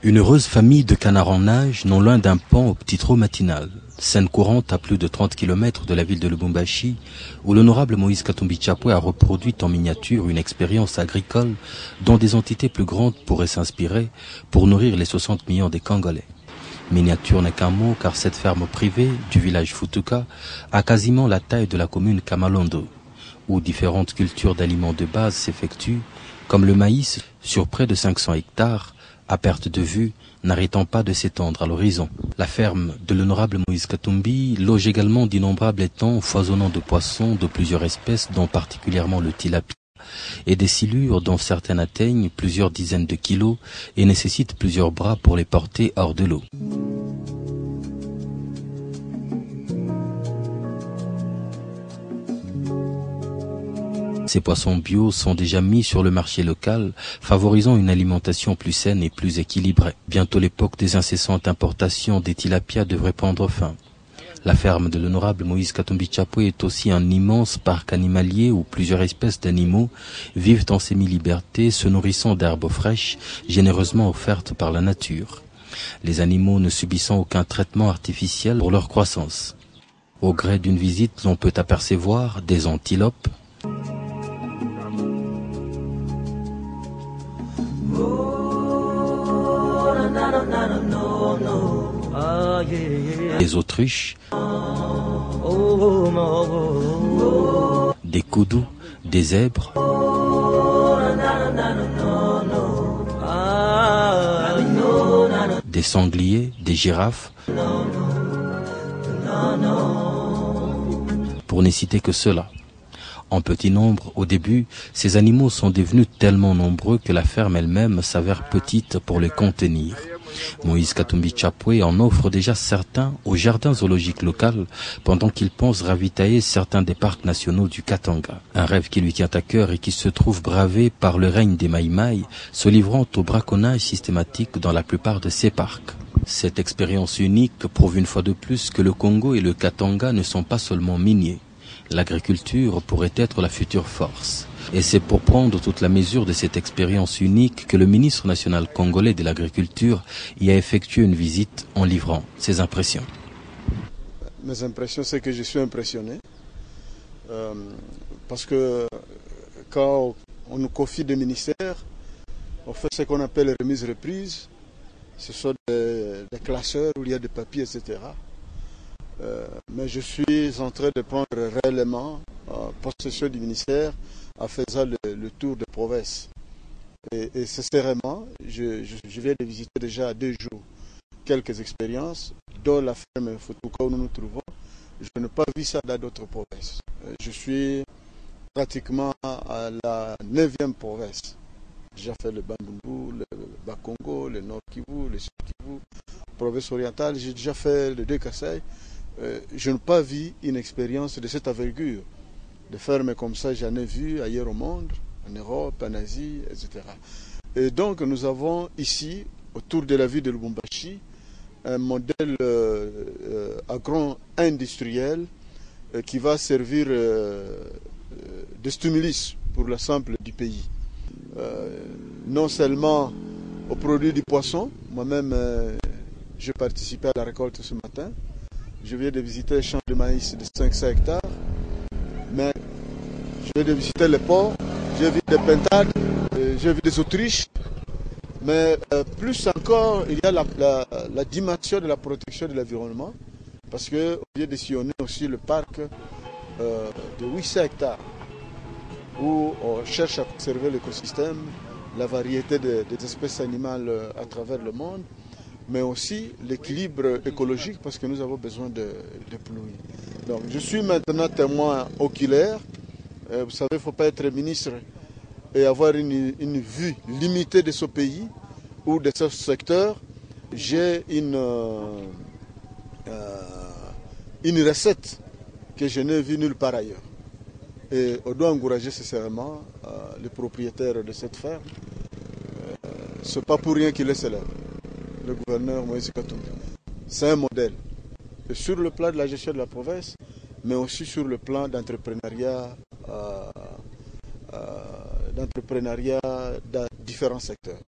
Une heureuse famille de canards en nage, non loin d'un pan au petit trot matinal. Scène courante à plus de 30 km de la ville de Lubumbashi, où l'honorable Moïse Katumbi Chapwe a reproduit en miniature une expérience agricole dont des entités plus grandes pourraient s'inspirer pour nourrir les 60 millions des Congolais. Miniature n'est qu'un mot car cette ferme privée du village Futuka a quasiment la taille de la commune Kamalondo, où différentes cultures d'aliments de base s'effectuent, comme le maïs sur près de 500 hectares, à perte de vue, n'arrêtant pas de s'étendre à l'horizon. La ferme de l'honorable Moïse Katumbi loge également d'innombrables étangs foisonnant de poissons de plusieurs espèces, dont particulièrement le tilapia, et des silures dont certaines atteignent plusieurs dizaines de kilos et nécessitent plusieurs bras pour les porter hors de l'eau. Ces poissons bio sont déjà mis sur le marché local, favorisant une alimentation plus saine et plus équilibrée. Bientôt l'époque des incessantes importations des tilapias devrait prendre fin. La ferme de l'honorable Moïse Katumbi Chapwe est aussi un immense parc animalier où plusieurs espèces d'animaux vivent en semi-liberté, se nourrissant d'herbes fraîches, généreusement offertes par la nature. Les animaux ne subissant aucun traitement artificiel pour leur croissance. Au gré d'une visite, l'on peut apercevoir des antilopes, des autruches, des koudous, des zèbres, des sangliers, des girafes, pour ne citer que cela. En petit nombre, au début, ces animaux sont devenus tellement nombreux que la ferme elle-même s'avère petite pour les contenir. Moïse Katumbi Chapwe en offre déjà certains au jardin zoologique local, pendant qu'il pense ravitailler certains des parcs nationaux du Katanga. Un rêve qui lui tient à cœur et qui se trouve bravé par le règne des Maïmaï, se livrant au braconnage systématique dans la plupart de ces parcs. Cette expérience unique prouve une fois de plus que le Congo et le Katanga ne sont pas seulement miniers. L'agriculture pourrait être la future force. Et c'est pour prendre toute la mesure de cette expérience unique que le ministre national congolais de l'Agriculture y a effectué une visite en livrant ses impressions. Mes impressions, c'est que je suis impressionné. Parce que quand on nous confie des ministères, on fait ce qu'on appelle remise-reprise. Ce sont des classeurs où il y a des papiers, etc. Mais je suis en train de prendre réellement possession du ministère en faisant le tour de province. Et sincèrement, je viens de visiter déjà à 2 jours quelques expériences, dont la ferme Futuka où nous nous trouvons. Je n'ai pas vu ça dans d'autres provinces. Je suis pratiquement à la 9e province. J'ai déjà fait le Bandundu, le Bas-Congo, le Nord Kivu, le Sud Kivu, province orientale. J'ai déjà fait le Deux-Kassai. Je n'ai pas vu une expérience de cette envergure. De fermes comme ça, j'en ai vu ailleurs au monde, en Europe, en Asie, etc. Et donc, nous avons ici, autour de la ville de Lubumbashi, un modèle agro-industriel qui va servir de stimulus pour l'ensemble du pays. Non seulement aux produits du poisson, moi-même, j'ai participé à la récolte ce matin. Je viens de visiter les champs de maïs de 500 hectares, mais je viens de visiter les ports, j'ai vu des pintades, j'ai vu des autruches, mais plus encore, il y a la dimension de la protection de l'environnement, parce qu'on vient de sillonner aussi le parc de 800 hectares, où on cherche à conserver l'écosystème, la variété des espèces animales à travers le monde, mais aussi l'équilibre écologique parce que nous avons besoin de pluie. Donc je suis maintenant témoin oculaire. Vous savez, il ne faut pas être ministre et avoir une vue limitée de ce pays ou de ce secteur. J'ai une recette que je n'ai vue nulle part ailleurs. Et on doit encourager sincèrement les propriétaires de cette ferme. Ce n'est pas pour rien qu'il est célèbre. Le gouverneur Moïse Katumbi. C'est un modèle. Et sur le plan de la gestion de la province, mais aussi sur le plan d'entrepreneuriat dans différents secteurs.